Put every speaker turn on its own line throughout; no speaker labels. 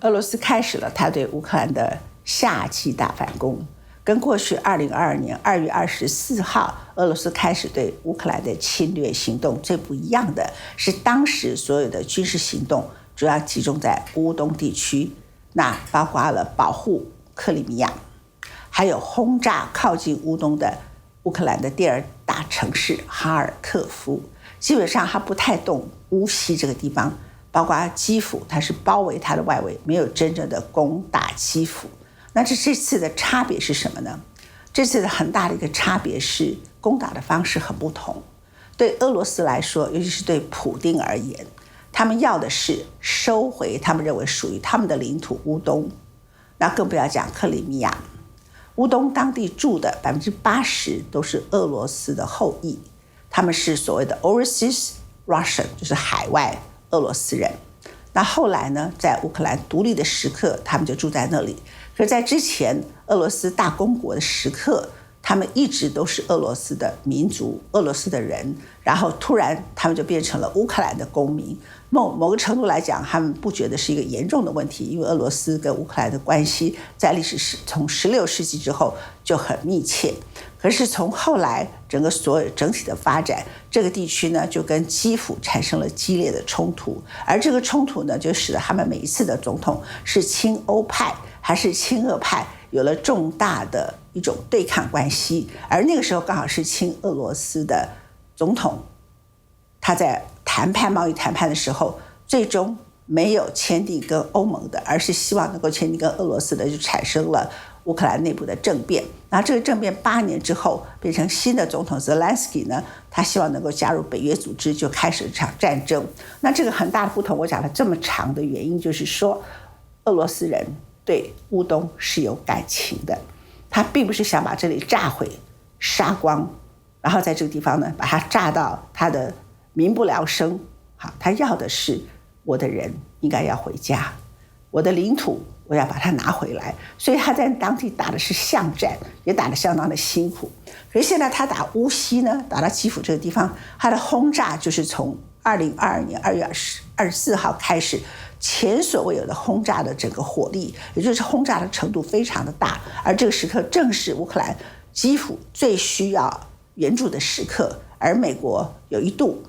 俄罗斯开始了他对乌克兰的夏季大反攻，跟过去2022年2月24号俄罗斯开始对乌克兰的侵略行动最不一样的是，当时所有的军事行动主要集中在乌东地区，那包括了保护克里米亚，还有轰炸靠近乌东的乌克兰的第二大城市哈尔科夫。基本上他不太动乌西这个地方，包括基辅，他是包围他的外围，没有真正的攻打基辅。那这次的差别是什么呢？这次的很大的一个差别是攻打的方式很不同。对俄罗斯来说，尤其是对普丁而言，他们要的是收回他们认为属于他们的领土乌东，那更不要讲克里米亚。乌东当地住的80%都是俄罗斯的后裔，他们是所谓的 overseas Russian， 就是海外俄罗斯人。那后来呢，在乌克兰独立的时刻，他们就住在那里。可是在之前俄罗斯大公国的时刻，他们一直都是俄罗斯的民族，俄罗斯的人，然后突然他们就变成了乌克兰的公民。某个程度来讲，他们不觉得是一个严重的问题，因为俄罗斯跟乌克兰的关系在历史从16世纪之后就很密切。可是从后来整体的发展，这个地区呢就跟基辅产生了激烈的冲突，而这个冲突呢就使得他们每一次的总统是亲欧派还是亲俄派有了重大的一种对抗关系。而那个时候刚好是亲俄罗斯的总统，他在贸易谈判的时候，最终没有签订跟欧盟的，而是希望能够签订跟俄罗斯的，就产生了乌克兰内部的政变。然后这个政变8年之后，变成新的总统Zelensky呢，他希望能够加入北约组织，就开始一场战争。那这个很大的不同，我讲了这么长的原因，就是说俄罗斯人对乌东是有感情的，他并不是想把这里炸毁、杀光，然后在这个地方呢把它炸到他的民不聊生。好，他要的是我的人应该要回家，我的领土我要把它拿回来。所以他在当地打的是巷战，也打得相当的辛苦。可是现在他打乌西呢，打到基辅这个地方，他的轰炸就是从2022年2月24号开始，前所未有的轰炸的整个火力，也就是轰炸的程度非常的大。而这个时刻正是乌克兰基辅最需要援助的时刻，而美国有一度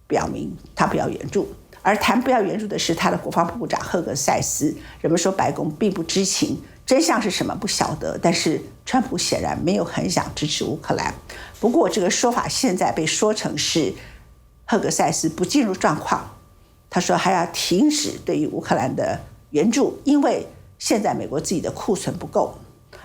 表明他不要援助，而谈不要援助的是他的国防部长赫格塞斯。人们说白宫并不知情，真相是什么不晓得，但是川普显然没有很想支持乌克兰。不过这个说法现在被说成是赫格塞斯不进入状况，他说还要停止对于乌克兰的援助，因为现在美国自己的库存不够，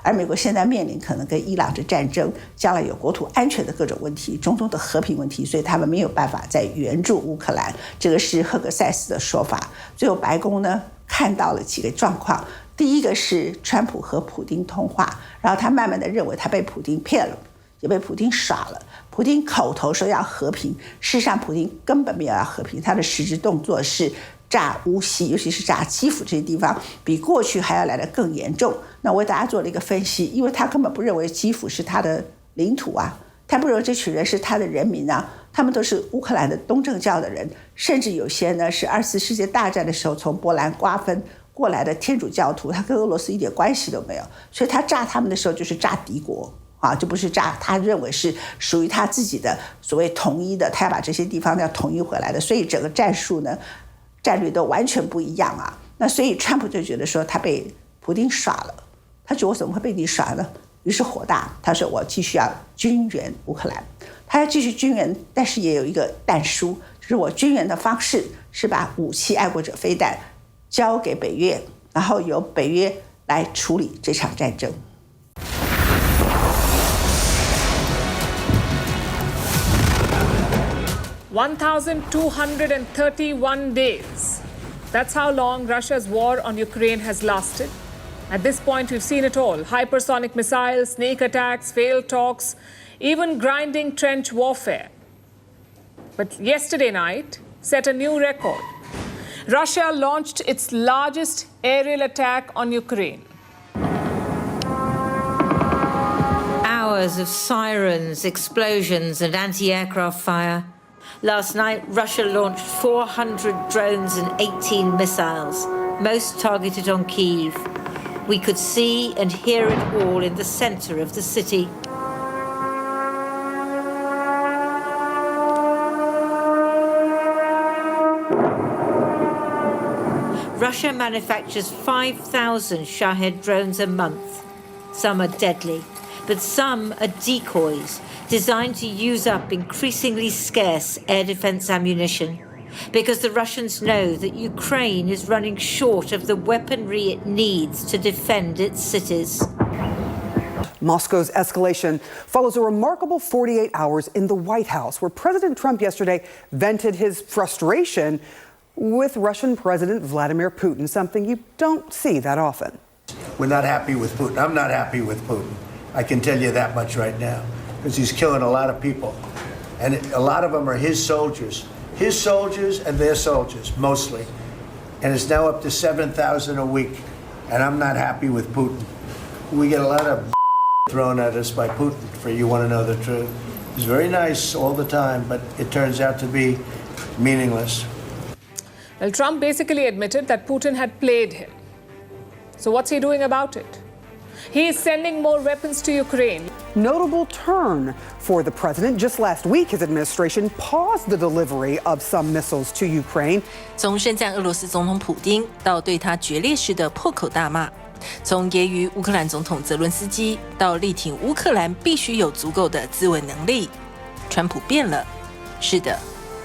而美国现在面临可能跟伊朗的战争，将来有国土安全的各种问题，中东的和平问题，所以他们没有办法再援助乌克兰。这个是赫格塞斯的说法。最后白宫呢看到了几个状况，第一个是川普和普丁通话，然后他慢慢的认为他被普丁骗了，也被普丁耍了。普丁口头说要和平，事实上普丁根本没有要和平，他的实质动作是炸乌西，尤其是炸基辅这些地方，比过去还要来得更严重。那我为大家做了一个分析，因为他根本不认为基辅是他的领土啊，他不认为这群人是他的人民啊，他们都是乌克兰的东正教的人，甚至有些呢是24世纪大战的时候从波兰瓜分过来的天主教徒，他跟俄罗斯一点关系都没有，所以他炸他们的时候就是炸敌国啊，就不是炸他认为是属于他自己的所谓统一的，他要把这些地方要统一回来的。所以整个战术呢战略都完全不一样啊。那所以川普就觉得说他被普丁耍了，他觉得我怎么会被你耍呢？于是火大，他说我继续要军援乌克兰，他要继续军援，但是也有一个但书，就是我军援的方式是把武器爱国者飞弹交给北约，然后由北约来处理这场战争。
1,231 days. That's how long Russia's war on Ukraine has lasted. At this point, we've seen it all. Hypersonic missiles, sneak attacks, failed talks, even grinding trench warfare. But yesterday night set a new record. Russia launched its largest aerial attack on Ukraine.
Hours of sirens, explosions, and anti-aircraft fire. Last night, Russia launched 400 drones and 18 missiles, most targeted on Kyiv. We could see and hear it all in the center of the city. Russia manufactures 5,000 Shahed drones a month. Some are deadly, but some are decoys designed to use up increasingly scarce air defense ammunition, because the Russians know that Ukraine is running short of the weaponry it needs to defend its cities.
Moscow's escalation follows a remarkable 48 hours in the White House, where President Trump yesterday vented his frustration with Russian President Vladimir Putin, something you don't see that often.
We're not happy with Putin. I'm not happy with Putin. I can tell you that much right now, because he's killing a lot of people. And a lot of them are his soldiers and their soldiers, mostly. And it's now up to 7,000 a week. And I'm not happy with Putin. We get a lot of thrown at us by Putin, for you want to know the truth. He's very nice all the time, but it turns out to be meaningless.
Well, Trump basically admitted that Putin had played him. So what's he doing about it? He is sending more weapons to Ukraine.
Notable turn for the president. Just last week, his administration paused the delivery of some missiles to Ukraine.
从盛赞俄罗斯总统普丁到对他决裂式的破口大骂，从揶揄乌克兰总统泽伦斯基到力挺乌克兰必须有足够的自卫能力，川普变了。是的，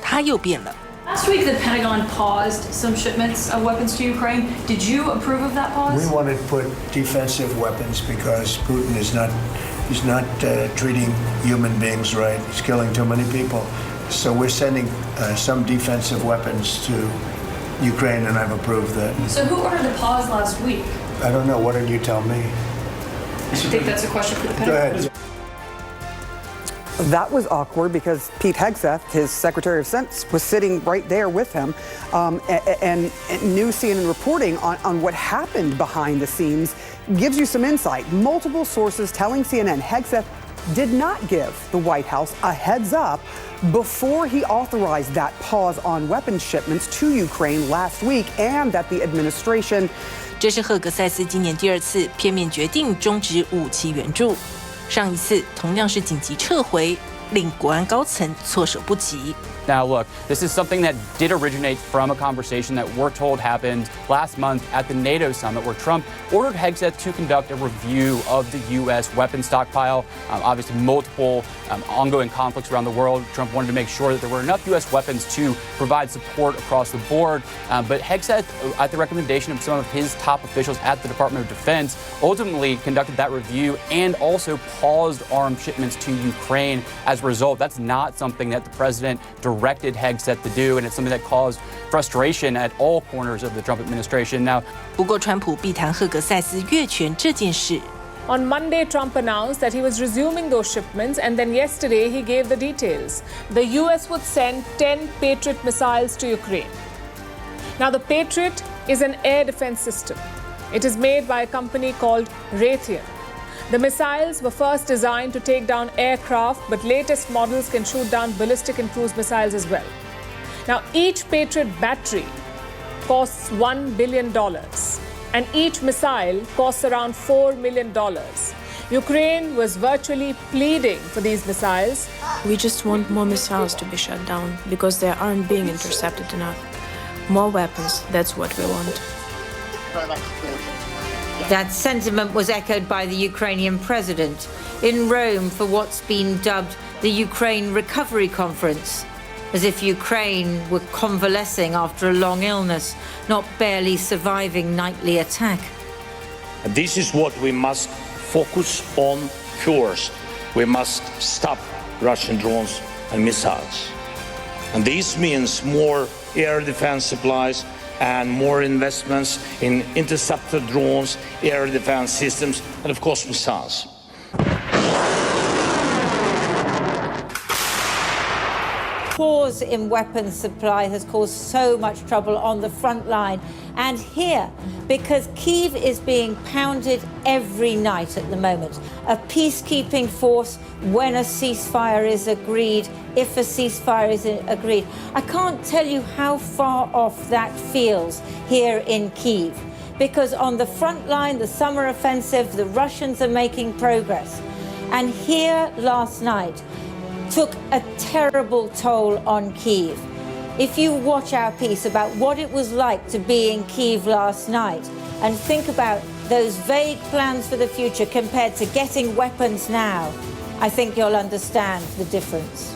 他又变了。
Last week, the Pentagon paused some shipments of weapons to Ukraine. Did you approve of that pause?
We wanted to put defensive weapons because Putin is not treating human beings right. He's killing too many people. So we're sending some defensive weapons to Ukraine, and I've approved that.
So who ordered the pause last week?
I don't know. What did you tell me?
I think that's a question for the
Go
Pentagon.
ahead.
That was awkward because Pete Hegseth, his Secretary of Defense, was sitting right there with him. And new CNN reporting on what happened behind the scenes gives you some insight. Multiple sources telling CNN Hegseth did not give the White House a heads up before he authorized that pause on weapons shipments to Ukraine last week, and that the administration.
这是赫格塞斯今年第二次片面决定终止武器援助。上一次同样是紧急撤回，令国安高层措手不及。
Now, look, this is something that did originate from a conversation that we're told happened last month at the NATO summit, where Trump ordered Hegseth to conduct a review of the U.S. weapons stockpile. Obviously, multiple ongoing conflicts around the world. Trump wanted to make sure that there were enough U.S. weapons to provide support across the board. But Hegseth, at the recommendation of some of his top officials at the Department of Defense, ultimately conducted that review and also paused arms shipments to Ukraine. As a result, that's not something that the president directed Hegseth to do, and it's something that caused frustration at all corners of the Trump administration. Now,
不过，川普避谈赫格塞斯越权这件事。
On Monday, Trump announced that he was resuming those shipments, and then yesterday he gave the details. The U.S. would send 10 Patriot missiles to Ukraine. Now, the Patriot is an air defense system. It is made by a company called Raytheon. The missiles were first designed to take down aircraft, but latest models can shoot down ballistic and cruise missiles as well. Now, each Patriot battery costs $1 billion, and each missile costs around $4 million. Ukraine was virtually pleading for these missiles.
We just want more missiles to be shot down because they aren't being intercepted enough. More weapons, that's what we want.
That sentiment was echoed by the Ukrainian president in Rome for what's been dubbed the Ukraine Recovery Conference, as if Ukraine were convalescing after a long illness, not barely surviving nightly attack.
This is what we must focus on first. We must stop Russian drones and missiles. And this means more air defense supplies and more investments in interceptor drones, air defense systems, and of course missiles.
pause in weapons supply has caused so much trouble on the front line and here, because Kyiv is being pounded every night at the moment. A peacekeeping force when a ceasefire is agreed, if a ceasefire is agreed. I can't tell you how far off that feels here in Kyiv, because on the front line, the summer offensive, the Russians are making progress. And here last night took a terrible toll on Kyiv. If you watch our piece about what it was like to be in Kyiv last night and think about those vague plans for the future compared to getting weapons now, I think you'll understand the difference.